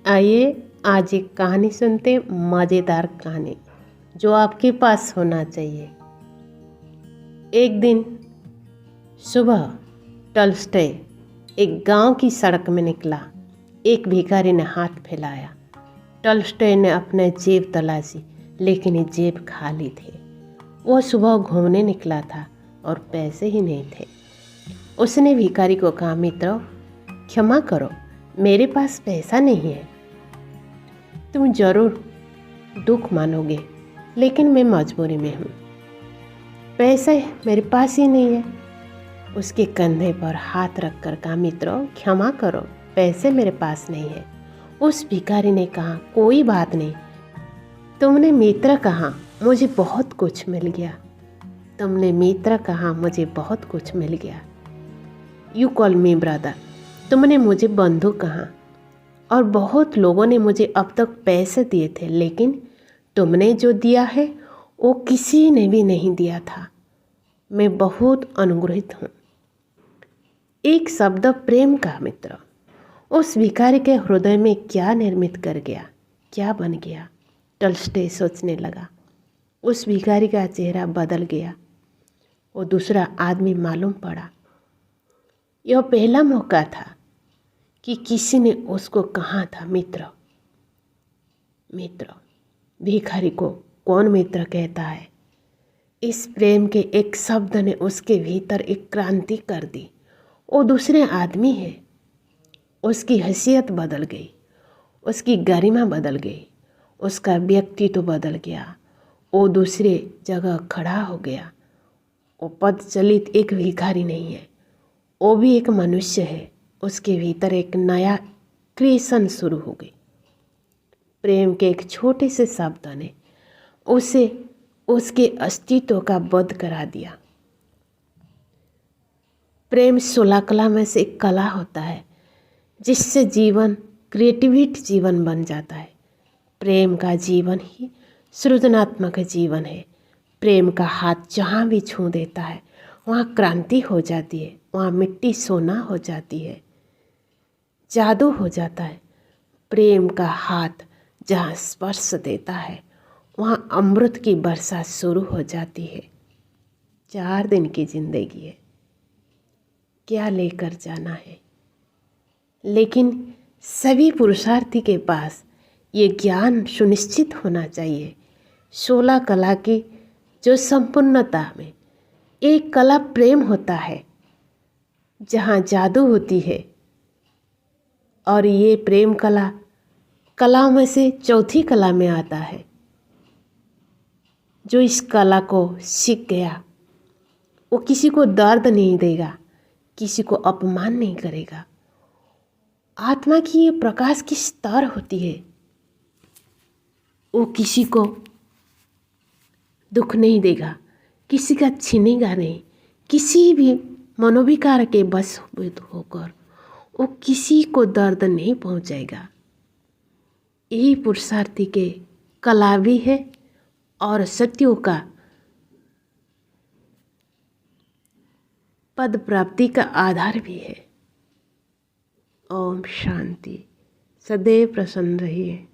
आइए आज एक कहानी सुनते, मज़ेदार कहानी जो आपके पास होना चाहिए। एक दिन सुबह टॉल्स्टॉय एक गांव की सड़क में निकला। एक भिखारी ने हाथ फैलाया। टॉल्स्टॉय ने अपने जेब तलाशी, लेकिन ये जेब खाली थे। वो सुबह घूमने निकला था और पैसे ही नहीं थे। उसने भिखारी को कहा, मित्रों क्षमा करो, मेरे पास पैसा नहीं है। तुम जरूर दुख मानोगे, लेकिन मैं मजबूरी में हूँ। पैसे मेरे पास ही नहीं है। उसके कंधे पर हाथ रखकर कहा, मित्रों क्षमा करो, पैसे मेरे पास नहीं है। उस भिखारी ने कहा, कोई बात नहीं, तुमने मित्र कहा मुझे बहुत कुछ मिल गया। तुमने मित्र कहा मुझे बहुत कुछ मिल गया। You call me brother. तुमने मुझे बंधु कहा और बहुत लोगों ने मुझे अब तक पैसे दिए थे, लेकिन तुमने जो दिया है वो किसी ने भी नहीं दिया था। मैं बहुत अनुग्रहित हूँ। एक शब्द प्रेम का मित्र उस भिखारी के हृदय में क्या निर्मित कर गया, क्या बन गया। टॉल्स्टॉय सोचने लगा। उस भिखारी का चेहरा बदल गया। वो दूसरा आदमी मालूम पड़ा। यह पहला मौका था कि किसी ने उसको कहा था मित्र। मित्र, भिखारी को कौन मित्र कहता है? इस प्रेम के एक शब्द ने उसके भीतर एक क्रांति कर दी। वो दूसरे आदमी है। उसकी हैसियत बदल गई, उसकी गरिमा बदल गई, उसका व्यक्तित्व बदल गया। वो दूसरे जगह खड़ा हो गया। वो पद चलित एक भिखारी नहीं है, वो भी एक मनुष्य है। उसके भीतर एक नया क्रिएशन शुरू हो गई। प्रेम के एक छोटे से शब्द ने उसे उसके अस्तित्व का बोध करा दिया। प्रेम 16 कला में से एक कला होता है, जिससे जीवन क्रिएटिविटी जीवन बन जाता है। प्रेम का जीवन ही सृजनात्मक जीवन है। प्रेम का हाथ जहाँ भी छू देता है वहाँ क्रांति हो जाती है, वहाँ मिट्टी सोना हो जाती है, जादू हो जाता है। प्रेम का हाथ जहाँ स्पर्श देता है वहाँ अमृत की वर्षा शुरू हो जाती है। 4 दिन की जिंदगी है, क्या लेकर जाना है? लेकिन सभी पुरुषार्थी के पास ये ज्ञान सुनिश्चित होना चाहिए। 16 कला की जो संपूर्णता में एक कला प्रेम होता है, जहाँ जादू होती है। और ये प्रेम कलाओं में से चौथी कला में आता है। जो इस कला को सीख गया वो किसी को दर्द नहीं देगा, किसी को अपमान नहीं करेगा। आत्मा की ये प्रकाश की स्तर होती है। वो किसी को दुख नहीं देगा, किसी का छीनेगा नहीं, किसी भी मनोविकार के बस होकर वो किसी को दर्द नहीं पहुंचाएगा। यही पुरुषार्थी के कला भी है और सत्यों का पद प्राप्ति का आधार भी है। ओम शांति। सदैव प्रसन्न रहिए।